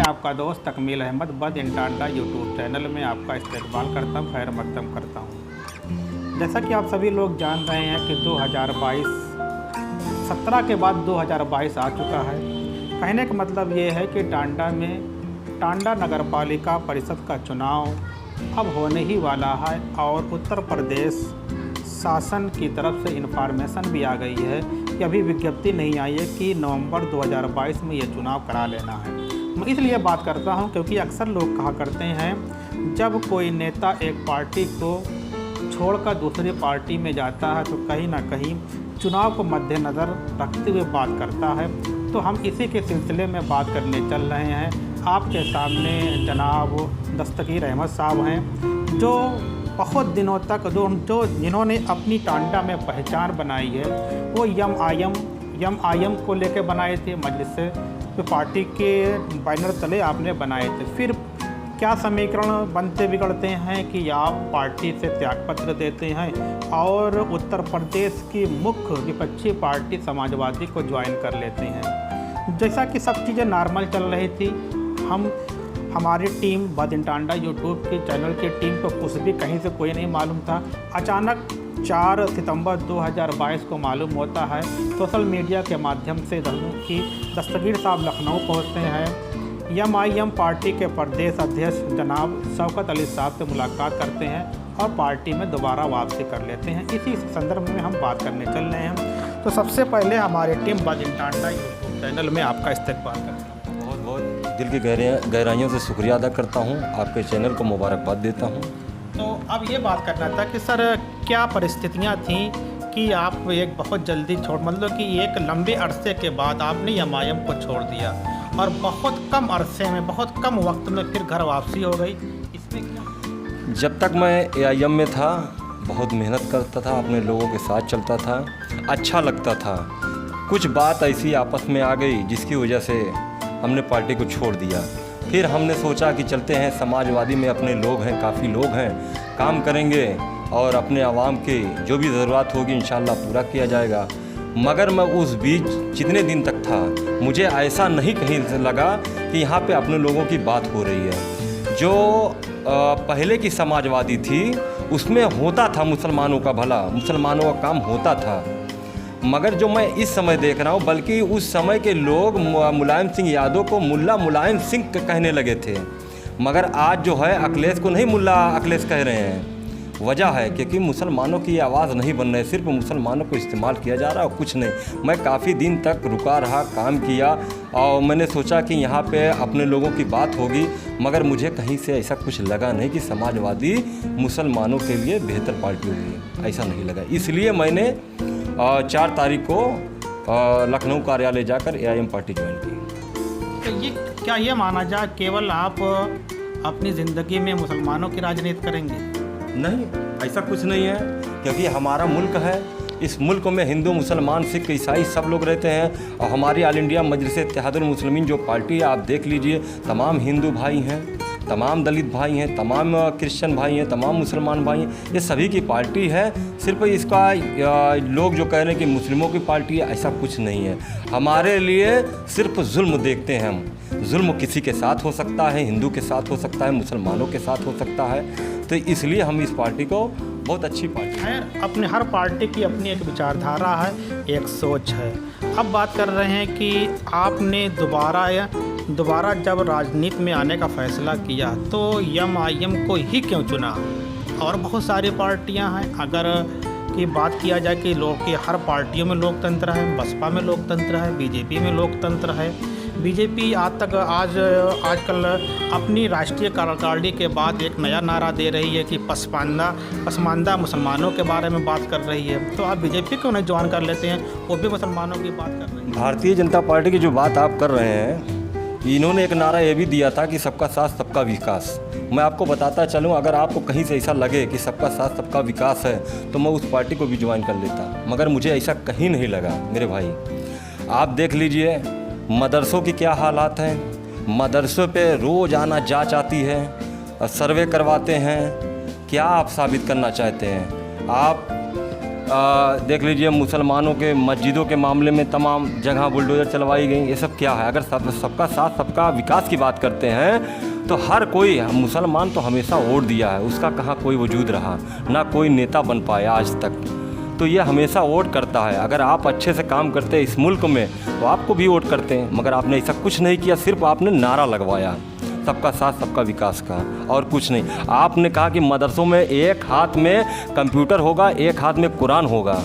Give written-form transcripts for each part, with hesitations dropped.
आपका दोस्त तकमील अहमद बद इन टांडा यूट्यूब चैनल में आपका इस्तकबाल करता हूँ, खैर मकदम करता हूँ। जैसा कि आप सभी लोग जान रहे हैं कि 2017 के बाद 2022 आ चुका है। कहने का मतलब ये है कि टांडा में टांडा नगर पालिका परिषद का चुनाव अब होने ही वाला है और उत्तर प्रदेश शासन की तरफ से इन्फॉर्मेशन भी आ गई है कि अभी विज्ञप्ति नहीं आई है कि नवंबर 2022 में ये चुनाव करा लेना है। मैं इसलिए बात करता हूं क्योंकि अक्सर लोग कहा करते हैं जब कोई नेता एक पार्टी को छोड़कर दूसरी पार्टी में जाता है तो कहीं ना कहीं चुनाव को मद्देनज़र रखते हुए बात करता है। तो हम इसी के सिलसिले में बात करने चल रहे हैं। आपके सामने जनाब दस्तगीर अहमद साहब हैं जो बहुत दिनों तक जिन्होंने अपनी टांडा में पहचान बनाई है। वो यम आयम को लेकर बनाए थे, मजलिस पार्टी के बैनर तले आपने बनाए थे। फिर क्या समीकरण बनते बिगड़ते हैं कि आप पार्टी से त्यागपत्र देते हैं और उत्तर प्रदेश की मुख्य विपक्षी पार्टी समाजवादी को ज्वाइन कर लेते हैं। जैसा कि सब चीज़ें नॉर्मल चल रही थी, हमारी टीम बद इन टांडा यूट्यूब की चैनल की टीम को कुछ भी कहीं से कोई नहीं मालूम था। अचानक 4 सितंबर 2022 को मालूम होता है सोशल मीडिया के माध्यम से कि दस्तगीर साहब लखनऊ पहुंचते हैं। एम पार्टी के प्रदेश अध्यक्ष जनाब शौकत अली साहब से मुलाकात करते हैं और पार्टी में दोबारा वापसी कर लेते हैं। इसी संदर्भ में हम बात करने चल रहे हैं। तो सबसे पहले हमारी टीम बद इन टांडा यूट्यूब चैनल में आपका इस्तकबाल करते हैं। बहुत दिल की गहराइयों से शुक्रिया अदा करता हूं, आपके चैनल को मुबारकबाद देता हूं। तो अब ये बात करना था कि सर क्या परिस्थितियां थी कि आप एक बहुत जल्दी मतलब कि एक लंबे अरसे के बाद आपने एम को छोड़ दिया और बहुत कम अरसे में, बहुत कम वक्त में फिर घर वापसी हो गई, इसमें क्या? जब तक मैं AIM में था बहुत मेहनत करता था, अपने लोगों के साथ चलता था, अच्छा लगता था। कुछ बात ऐसी आपस में आ गई जिसकी वजह से हमने पार्टी को छोड़ दिया। फिर हमने सोचा कि चलते हैं, समाजवादी में अपने लोग हैं, काफ़ी लोग हैं, काम करेंगे और अपने आवाम की जो भी ज़रूरत होगी इंशाल्लाह पूरा किया जाएगा। मगर मैं उस बीच जितने दिन तक था मुझे ऐसा नहीं कहीं से लगा कि यहाँ पे अपने लोगों की बात हो रही है। जो पहले की समाजवादी थी उसमें होता था मुसलमानों का भला, मुसलमानों का काम होता था। मगर जो मैं इस समय देख रहा हूँ, बल्कि उस समय के लोग मुलायम सिंह यादव को मुल्ला मुलायम सिंह कहने लगे थे, मगर आज जो है अखिलेश को नहीं मुल्ला अखिलेश कह रहे हैं। वजह है क्योंकि मुसलमानों की आवाज़ नहीं बन रही, सिर्फ मुसलमानों को इस्तेमाल किया जा रहा है और कुछ नहीं। मैं काफ़ी दिन तक रुका रहा, काम किया और मैंने सोचा कि यहाँ पे अपने लोगों की बात होगी, मगर मुझे कहीं से ऐसा कुछ लगा नहीं कि समाजवादी मुसलमानों के लिए बेहतर पार्टी होगी, ऐसा नहीं लगा। इसलिए मैंने 4 तारीख को लखनऊ कार्यालय जाकर AIM पार्टी ज्वाइन की। तो ये क्या ये माना जाए केवल आप अपनी ज़िंदगी में मुसलमानों की राजनीति करेंगे? नहीं, ऐसा कुछ नहीं है, क्योंकि हमारा मुल्क है। इस मुल्क में हिंदू, मुसलमान, सिख, ईसाई सब लोग रहते हैं और हमारी ऑल इंडिया मजलिस इत्तेहादुल मुस्लिमीन जो पार्टी है आप देख लीजिए, तमाम हिंदू भाई हैं, तमाम दलित भाई हैं, तमाम क्रिश्चियन भाई हैं, तमाम मुसलमान भाई हैं, ये सभी की पार्टी है। सिर्फ इसका लोग जो कह रहे हैं कि मुस्लिमों की पार्टी है, ऐसा कुछ नहीं है। हमारे लिए सिर्फ जुल्म देखते हैं हम। जुल्म किसी के साथ हो सकता है, हिंदू के साथ हो सकता है, मुसलमानों के साथ हो सकता है, तो इसलिए हम इस पार्टी को बहुत अच्छी पार्टी है। अपने हर पार्टी की अपनी एक विचारधारा है, एक सोच है। अब बात कर रहे हैं कि आपने दोबारा जब राजनीति में आने का फैसला किया तो एम को ही क्यों चुना? और बहुत सारी पार्टियां हैं। अगर की बात किया जाए कि लोग की हर पार्टियों में लोकतंत्र है, बसपा में लोकतंत्र है, बीजेपी में लोकतंत्र है। बीजेपी आजकल अपनी राष्ट्रीय कार्यकारिणी के बाद एक नया नारा दे रही है कि पसमानदा मुसलमानों के बारे में बात कर रही है। तो आप बीजेपी क्यों नहीं ज्वाइन कर लेते हैं? वो भी मुसलमानों की बात कर रही है। भारतीय जनता पार्टी की जो बात आप कर रहे हैं, इन्होंने एक नारा ये भी दिया था कि सबका साथ सबका विकास। मैं आपको बताता चलूं, अगर आपको कहीं से ऐसा लगे कि सबका साथ सबका विकास है तो मैं उस पार्टी को भी ज्वाइन कर लेता, मगर मुझे ऐसा कहीं नहीं लगा। मेरे भाई आप देख लीजिए मदरसों की क्या हालात हैं। मदरसों पे रोज़ आना जांच आती है, सर्वे करवाते हैं। क्या आप साबित करना चाहते हैं? आप देख लीजिए मुसलमानों के मस्जिदों के मामले में तमाम जगह बुलडोज़र चलवाई गई। ये सब क्या है? अगर सबका साथ सबका विकास की बात करते हैं तो हर कोई, मुसलमान तो हमेशा वोट दिया है, उसका कहाँ कोई वजूद रहा, ना कोई नेता बन पाया आज तक। तो ये हमेशा वोट करता है। अगर आप अच्छे से काम करते हैं इस मुल्क में तो आपको भी वोट करते हैं, मगर आपने ऐसा कुछ नहीं किया, सिर्फ आपने नारा लगवाया सबका साथ सबका विकास का, और कुछ नहीं। आपने कहा कि मदरसों में एक हाथ में कंप्यूटर होगा, एक हाथ में कुरान होगा,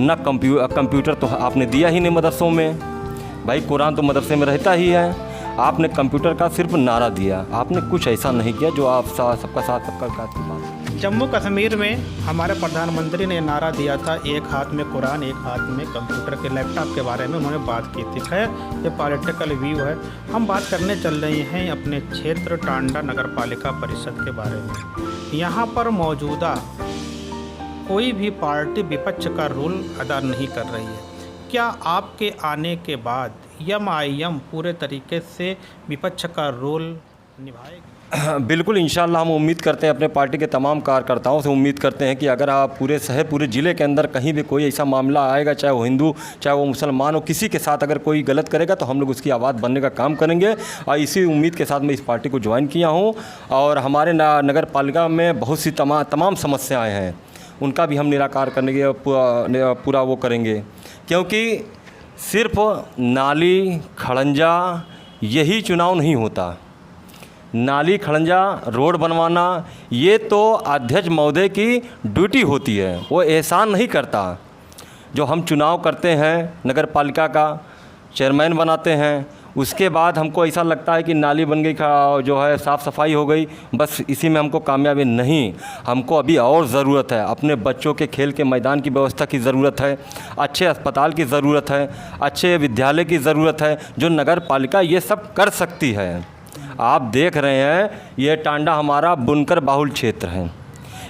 ना कंप्यूटर तो आपने दिया ही नहीं मदरसों में। भाई कुरान तो मदरसे में रहता ही है, आपने कंप्यूटर का सिर्फ नारा दिया, आपने कुछ ऐसा नहीं किया जो आप सबका साथ सबका विकास की बात। जम्मू कश्मीर में हमारे प्रधानमंत्री ने नारा दिया था, एक हाथ में कुरान एक हाथ में कंप्यूटर के लैपटॉप के बारे में उन्होंने बात की थी। खैर ये पॉलिटिकल व्यू है। हम बात करने चल रहे हैं अपने क्षेत्र टांडा नगर पालिका परिषद के बारे में। यहाँ पर मौजूदा कोई भी पार्टी विपक्ष का रोल अदा नहीं कर रही है। क्या आपके आने के बाद एमआईएम पूरे तरीके से विपक्ष का रोल निभाएगी? बिल्कुल, इंशाल्लाह हम उम्मीद करते हैं, अपने पार्टी के तमाम कार्यकर्ताओं से उम्मीद करते हैं कि अगर आप पूरे शहर पूरे ज़िले के अंदर कहीं भी कोई ऐसा मामला आएगा, चाहे वो हिंदू चाहे वो मुसलमान हो, किसी के साथ अगर कोई गलत करेगा तो हम लोग उसकी आवाज़ बनने का काम करेंगे। और इसी उम्मीद के साथ मैं इस पार्टी को ज्वाइन किया हूँ। और हमारे नगर पालिका में बहुत सी तमाम समस्याएँ हैं, उनका भी हम निराकार करने के पूरा वो करेंगे। क्योंकि सिर्फ नाली खड़ंजा यही चुनाव नहीं होता। नाली खड़ंजा रोड बनवाना ये तो अध्यक्ष महोदय की ड्यूटी होती है, वो एहसान नहीं करता। जो हम चुनाव करते हैं नगर पालिका का चेयरमैन बनाते हैं, उसके बाद हमको ऐसा लगता है कि नाली बन गई, जो है साफ़ सफाई हो गई, बस इसी में हमको कामयाबी नहीं। हमको अभी और ज़रूरत है, अपने बच्चों के खेल के मैदान की व्यवस्था की ज़रूरत है, अच्छे अस्पताल की ज़रूरत है, अच्छे विद्यालय की ज़रूरत है, जो नगर पालिका ये सब कर सकती है। आप देख रहे हैं ये टांडा हमारा बुनकर बाहुल क्षेत्र है।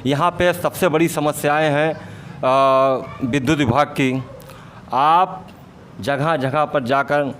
यहाँ पे सबसे बड़ी समस्याएं हैं विद्युत विभाग की। आप जगह जगह पर जाकर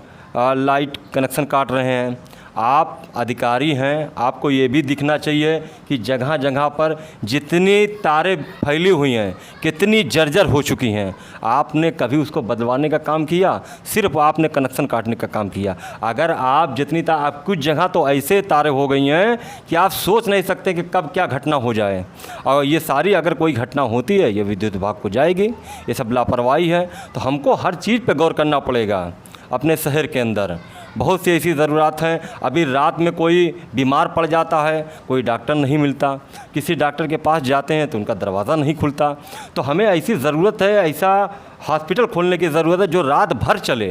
लाइट कनेक्शन काट रहे हैं। आप अधिकारी हैं, आपको ये भी दिखना चाहिए कि जगह जगह पर जितनी तारें फैली हुई हैं, कितनी जर्जर हो चुकी हैं, आपने कभी उसको बदलवाने का काम किया? सिर्फ आपने कनेक्शन काटने का काम किया। अगर आप आप कुछ जगह तो ऐसे तारें हो गई हैं कि आप सोच नहीं सकते कि कब क्या घटना हो जाए। और ये सारी अगर कोई घटना होती है ये विद्युत विभाग को जाएगी। ये सब लापरवाही है। तो हमको हर चीज़ पर गौर करना पड़ेगा। अपने शहर के अंदर बहुत सी ऐसी ज़रूरत हैं। अभी रात में कोई बीमार पड़ जाता है, कोई डॉक्टर नहीं मिलता, किसी डॉक्टर के पास जाते हैं तो उनका दरवाज़ा नहीं खुलता। तो हमें ऐसी ज़रूरत है, ऐसा हॉस्पिटल खोलने की ज़रूरत है जो रात भर चले,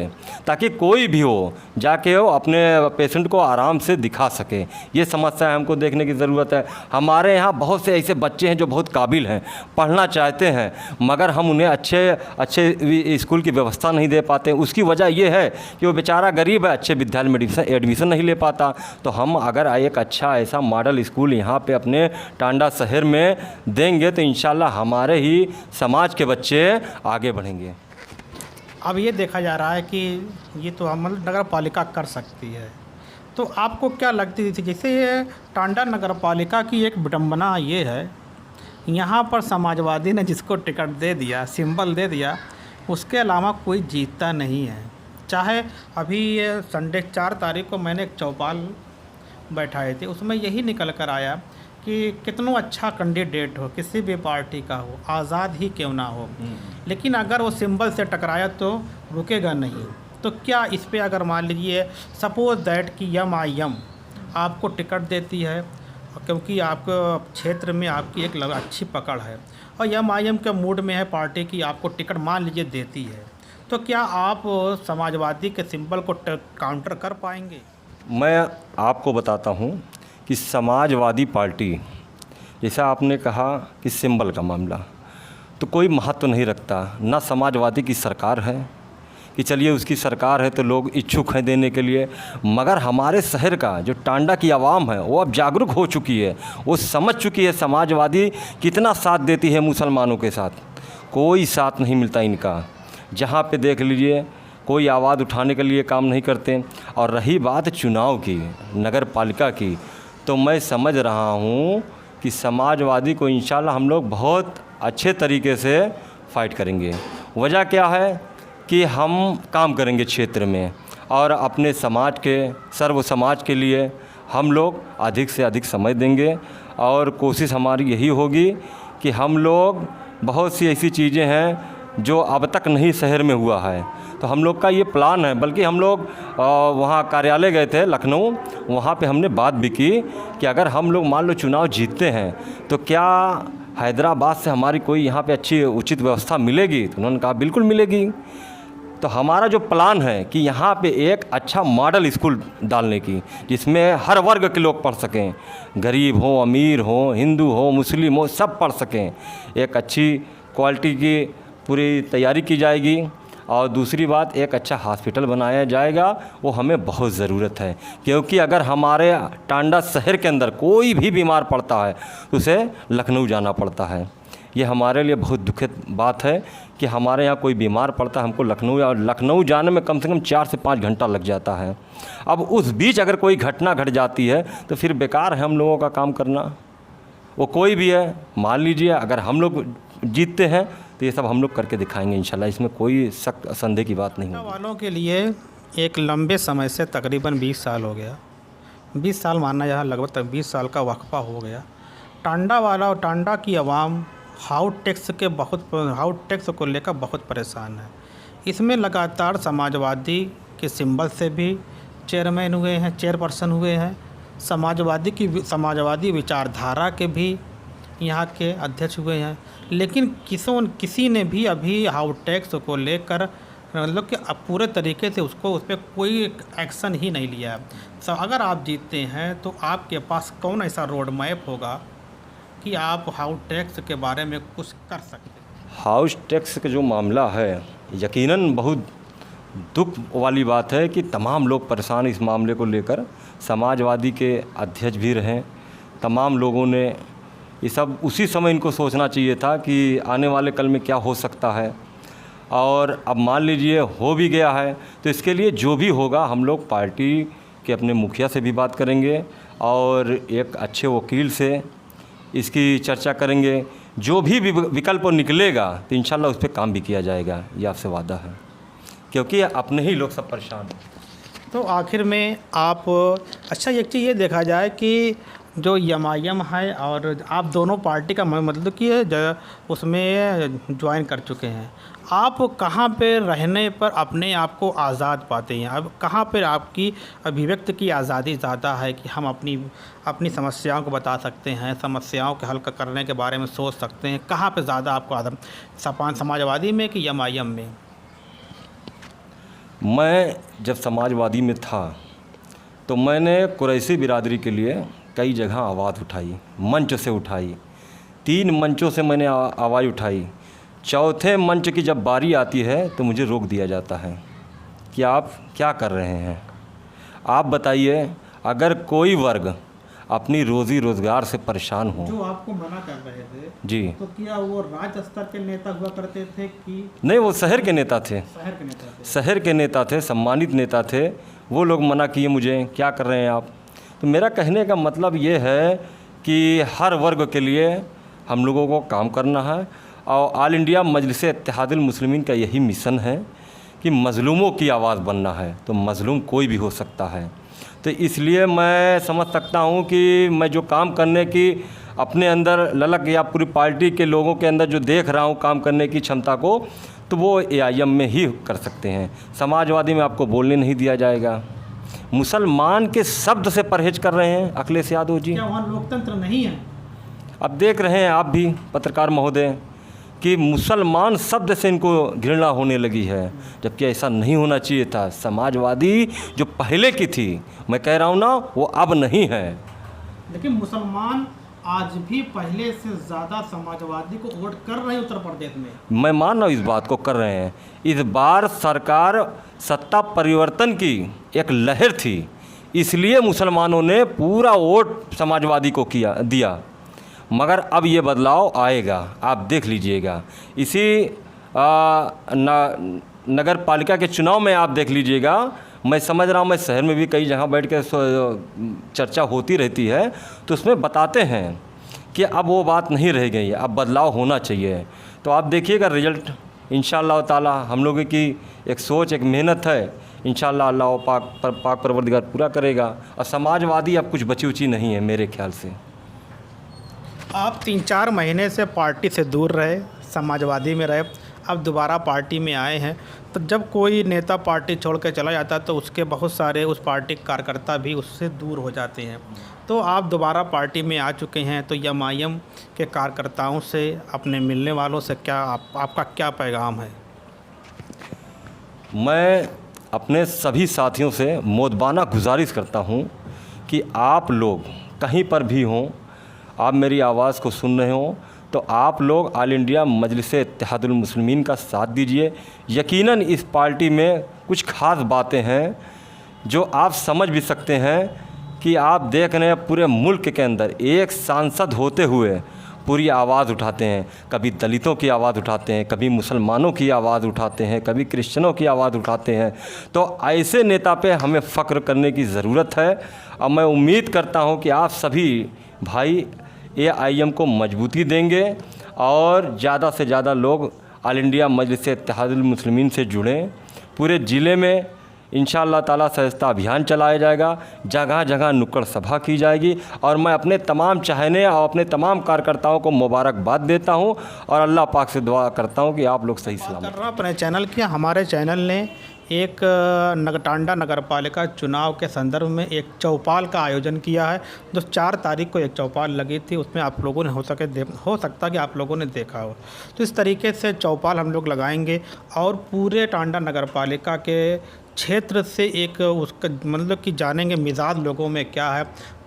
ताकि कोई भी हो जाके वो अपने पेशेंट को आराम से दिखा सके। ये समस्या हमको देखने की ज़रूरत है। हमारे यहाँ बहुत से ऐसे बच्चे हैं जो बहुत काबिल हैं, पढ़ना चाहते हैं, मगर हम उन्हें अच्छे स्कूल की व्यवस्था नहीं दे पाते। उसकी वजह ये है कि वो बेचारा गरीब है, अच्छे विद्यालय में एडमिशन नहीं ले पाता। तो हम अगर एक अच्छा ऐसा मॉडल स्कूल यहाँ पे अपने टांडा शहर में देंगे तो इंशाल्लाह हमारे ही समाज के बच्चे आगे बढ़ेंगे। अब ये देखा जा रहा है कि ये तो हम नगर पालिका कर सकती है। तो आपको क्या लगती थी, जैसे ये टांडा नगर पालिका की एक विडंबना ये है, यहाँ पर समाजवादी ने जिसको टिकट दे दिया, सिंबल दे दिया, उसके अलावा कोई जीतता नहीं है। चाहे अभी संडे 4 तारीख को मैंने एक चौपाल बैठाए थे, उसमें यही निकल कर आया कि कितना अच्छा कैंडिडेट हो, किसी भी पार्टी का हो, आज़ाद ही क्यों ना हो, लेकिन अगर वो सिंबल से टकराया तो रुकेगा नहीं। तो क्या इस पे अगर मान लीजिए सपोज दैट कि एमआईएम आपको टिकट देती है, क्योंकि आपको क्षेत्र में आपकी एक अच्छी पकड़ है और एमआईएम के मूड में है पार्टी की, आपको टिकट मान लीजिए देती है, तो क्या आप समाजवादी के सिंबल को काउंटर कर पाएंगे? मैं आपको बताता हूँ कि समाजवादी पार्टी, जैसा आपने कहा कि सिंबल का मामला, तो कोई महत्व नहीं रखता। ना समाजवादी की सरकार है कि चलिए उसकी सरकार है तो लोग इच्छुक हैं देने के लिए, मगर हमारे शहर का जो टांडा की आवाम है वो अब जागरूक हो चुकी है। वो समझ चुकी है समाजवादी कितना साथ देती है मुसलमानों के साथ। कोई साथ नहीं मिलता इनका। जहाँ पे देख लीजिए कोई आवाज़ उठाने के लिए काम नहीं करते। और रही बात चुनाव की, नगर पालिका की, तो मैं समझ रहा हूँ कि समाजवादी को इंशाल्लाह हम लोग बहुत अच्छे तरीके से फाइट करेंगे। वजह क्या है कि हम काम करेंगे क्षेत्र में और अपने समाज के सर्व समाज के लिए हम लोग अधिक से अधिक समय देंगे और कोशिश हमारी यही होगी कि हम लोग बहुत सी ऐसी चीज़ें हैं जो अब तक नहीं शहर में हुआ है, तो हम लोग का ये प्लान है। बल्कि हम लोग वहाँ कार्यालय गए थे लखनऊ, वहाँ पे हमने बात भी की कि अगर हम लोग मान लो चुनाव जीतते हैं तो क्या हैदराबाद से हमारी कोई यहाँ पे अच्छी उचित व्यवस्था मिलेगी। तो उन्होंने कहा बिल्कुल मिलेगी। तो हमारा जो प्लान है कि यहाँ पे एक अच्छा मॉडल स्कूल डालने की, जिसमें हर वर्ग के लोग पढ़ सकें, गरीब हो, अमीर हो, हिंदू हो, मुस्लिम हो, सब पढ़ सकें। एक अच्छी क्वालिटी की पूरी तैयारी की जाएगी। और दूसरी बात, एक अच्छा हॉस्पिटल बनाया जाएगा, वो हमें बहुत ज़रूरत है। क्योंकि अगर हमारे टांडा शहर के अंदर कोई भी बीमार पड़ता है तो उसे लखनऊ जाना पड़ता है। ये हमारे लिए बहुत दुखद बात है कि हमारे यहाँ कोई बीमार पड़ता है, हमको लखनऊ जाने में कम से कम 4 से 5 घंटा लग जाता है। अब उस बीच अगर कोई घटना घट जाती है तो फिर बेकार है हम लोगों का काम करना। वो कोई भी है, मान लीजिए अगर हम लोग जीतते हैं तो ये सब हम लोग करके दिखाएंगे इंशाल्लाह, इसमें कोई शक संदेह की बात नहीं है। वालों के लिए एक लंबे समय से तकरीबन 20 साल हो गया, 20 साल मानना यहाँ लगभग 20 साल का वक्फा हो गया। टांडा वाला और टांडा की आवाम हाउस टैक्स को लेकर बहुत परेशान है। इसमें लगातार समाजवादी के सिंबल से भी चेयरपर्सन हुए हैं, समाजवादी विचारधारा के भी यहाँ के अध्यक्ष हुए हैं। लेकिन किसी ने भी अभी हाउस टैक्स को लेकर मतलब कि अब पूरे तरीके से उस पर कोई एक्शन ही नहीं लिया है। अगर आप जीतते हैं तो आपके पास कौन ऐसा रोड मैप होगा कि आप हाउस टैक्स के बारे में कुछ कर सकते हैं? हाउस टैक्स का जो मामला है, यकीनन बहुत दुख वाली बात है कि तमाम लोग परेशान इस मामले को लेकर। समाजवादी के अध्यक्ष भी रहें, तमाम लोगों ने ये सब उसी समय इनको सोचना चाहिए था कि आने वाले कल में क्या हो सकता है। और अब मान लीजिए हो भी गया है तो इसके लिए जो भी होगा हम लोग पार्टी के अपने मुखिया से भी बात करेंगे और एक अच्छे वकील से इसकी चर्चा करेंगे। जो भी विकल्प निकलेगा तो इंशाल्लाह उस पर काम भी किया जाएगा, ये आपसे वादा है, क्योंकि अपने ही लोग सब परेशान हैं। तो आखिर में आप अच्छा एक चीज़ ये देखा जाए कि जो एमआईएम है और आप दोनों पार्टी का मतलब कि उसमें ज्वाइन कर चुके हैं, आप कहाँ पे रहने पर अपने आप को आज़ाद पाते हैं? अब कहाँ पर आपकी अभिव्यक्ति की आज़ादी ज़्यादा है कि हम अपनी समस्याओं को बता सकते हैं, समस्याओं के हल करने के बारे में सोच सकते हैं? कहाँ पे ज़्यादा आपको आदम समाजवादी में कि एमआईएम में? मैं जब समाजवादी में था तो मैंने कुरैशी बिरादरी के लिए कई जगह आवाज़ उठाई, मंच से उठाई। 3 मंचों से मैंने आवाज़ उठाई। चौथे मंच की जब बारी आती है तो मुझे रोक दिया जाता है कि आप क्या कर रहे हैं। आप बताइए, अगर कोई वर्ग अपनी रोज़ी रोज़गार से परेशान हो। जो आपको मना कर रहे थे जी, तो क्या वो राज्य स्तर के नेता हुआ करते थे कि नहीं? वो शहर के नेता थे, शहर के नेता थे, सम्मानित नेता थे। वो लोग मना किए मुझे, क्या कर रहे हैं आप। तो मेरा कहने का मतलब ये है कि हर वर्ग के लिए हम लोगों को काम करना है और ऑल इंडिया मजलिस इत्तेहादुल मुस्लिमीन का यही मिशन है कि मज़लूमों की आवाज़ बनना है। तो मज़लूम कोई भी हो सकता है। तो इसलिए मैं समझ सकता हूँ कि मैं जो काम करने की अपने अंदर ललक या पूरी पार्टी के लोगों के अंदर जो देख रहा हूँ काम करने की क्षमता को, तो वो एआईएम में ही कर सकते हैं। समाजवादी में आपको बोलने नहीं दिया जाएगा। मुसलमान के शब्द से परहेज कर रहे हैं अखिलेश यादव जी। क्या वहाँ लोकतंत्र नहीं है? अब देख रहे हैं आप भी पत्रकार महोदय कि मुसलमान शब्द से इनको घृणा होने लगी है, जबकि ऐसा नहीं होना चाहिए था। समाजवादी जो पहले की थी, मैं कह रहा हूँ ना, वो अब नहीं है। लेकिन मुसलमान आज भी पहले से ज़्यादा समाजवादी को वोट कर रहे हैं उत्तर प्रदेश में। मैं मान रहा हूँ इस बात को कर रहे हैं। इस बार सरकार सत्ता परिवर्तन की एक लहर थी, इसलिए मुसलमानों ने पूरा वोट समाजवादी को दिया। मगर अब ये बदलाव आएगा, आप देख लीजिएगा। इसी नगर पालिका के चुनाव में आप देख लीजिएगा। मैं समझ रहा हूँ, मैं शहर में भी कई जगह बैठ के चर्चा होती रहती है, तो उसमें बताते हैं कि अब वो बात नहीं रह गई है, अब बदलाव होना चाहिए। तो आप देखिएगा रिजल्ट इंशाअल्लाह ताला। हम लोगों की एक सोच, एक मेहनत है, इंशाअल्लाह अल्लाह पाक परवरदिगार पूरा करेगा। और समाजवादी अब कुछ बची उची नहीं है मेरे ख्याल से। आप 3-4 महीने से पार्टी से दूर रहे, समाजवादी में रहे, अब दोबारा पार्टी में आए हैं। तो जब कोई नेता पार्टी छोड़ के चला जाता है तो उसके बहुत सारे उस पार्टी के कार्यकर्ता भी उससे दूर हो जाते हैं। तो आप दोबारा पार्टी में आ चुके हैं, तो एमआईएम के कार्यकर्ताओं से, अपने मिलने वालों से क्या आपका क्या पैगाम है? मैं अपने सभी साथियों से मोदबाना गुजारिश करता हूं कि आप लोग कहीं पर भी हों, आप मेरी आवाज़ को सुन रहे हों, तो आप लोग ऑल इंडिया मजलिस इत्तेहादुल मुस्लिमीन का साथ दीजिए। यकीनन इस पार्टी में कुछ ख़ास बातें हैं जो आप समझ भी सकते हैं कि आप देख रहे हैं पूरे मुल्क के अंदर एक सांसद होते हुए पूरी आवाज़ उठाते हैं। कभी दलितों की आवाज़ उठाते हैं, कभी मुसलमानों की आवाज़ उठाते हैं, कभी क्रिश्चियनों की आवाज़ उठाते हैं। तो ऐसे नेता पे हमें फ़ख्र करने की ज़रूरत है। और मैं उम्मीद करता हूं कि आप सभी भाई एआईएम को मजबूती देंगे और ज़्यादा से ज़्यादा लोग ऑल इंडिया मजलिस इत्तेहादुल मुस्लिमीन से जुड़ें। पूरे ज़िले में इंशाअल्लाह ताला सदस्यता अभियान चलाया जाएगा, जगह जगह नुक्कड़ सभा की जाएगी। और मैं अपने तमाम चाहने और अपने तमाम कार्यकर्ताओं को मुबारकबाद देता हूं और अल्लाह पाक से दुआ करता हूं कि आप लोग सही सलामत कर रहा हूं अपने चैनल की। हमारे चैनल ने एक टांडा नगर पालिका चुनाव के संदर्भ में एक चौपाल का आयोजन किया है। जो 4 तारीख को एक चौपाल लगी थी, उसमें आप लोगों ने हो सकता कि आप लोगों ने देखा हो। तो इस तरीके से चौपाल हम लोग लगाएंगे और पूरे टांडा नगर पालिका के क्षेत्र से एक उसका मतलब कि जानेंगे मिजाज लोगों में क्या है,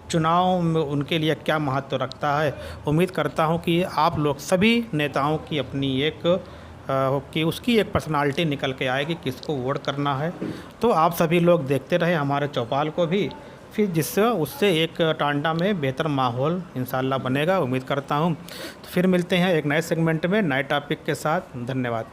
चुनाव में उनके लिए क्या महत्व रखता है। उम्मीद करता हूं कि आप लोग सभी नेताओं की अपनी एक कि उसकी एक पर्सनालिटी निकल के आएगी, किसको वोट करना है। तो आप सभी लोग देखते रहे हमारे चौपाल को भी, फिर जिससे उससे एक टांडा में बेहतर माहौल इंशाअल्लाह बनेगा, उम्मीद करता हूँ। तो फिर मिलते हैं एक नए सेगमेंट में नए टॉपिक के साथ। धन्यवाद।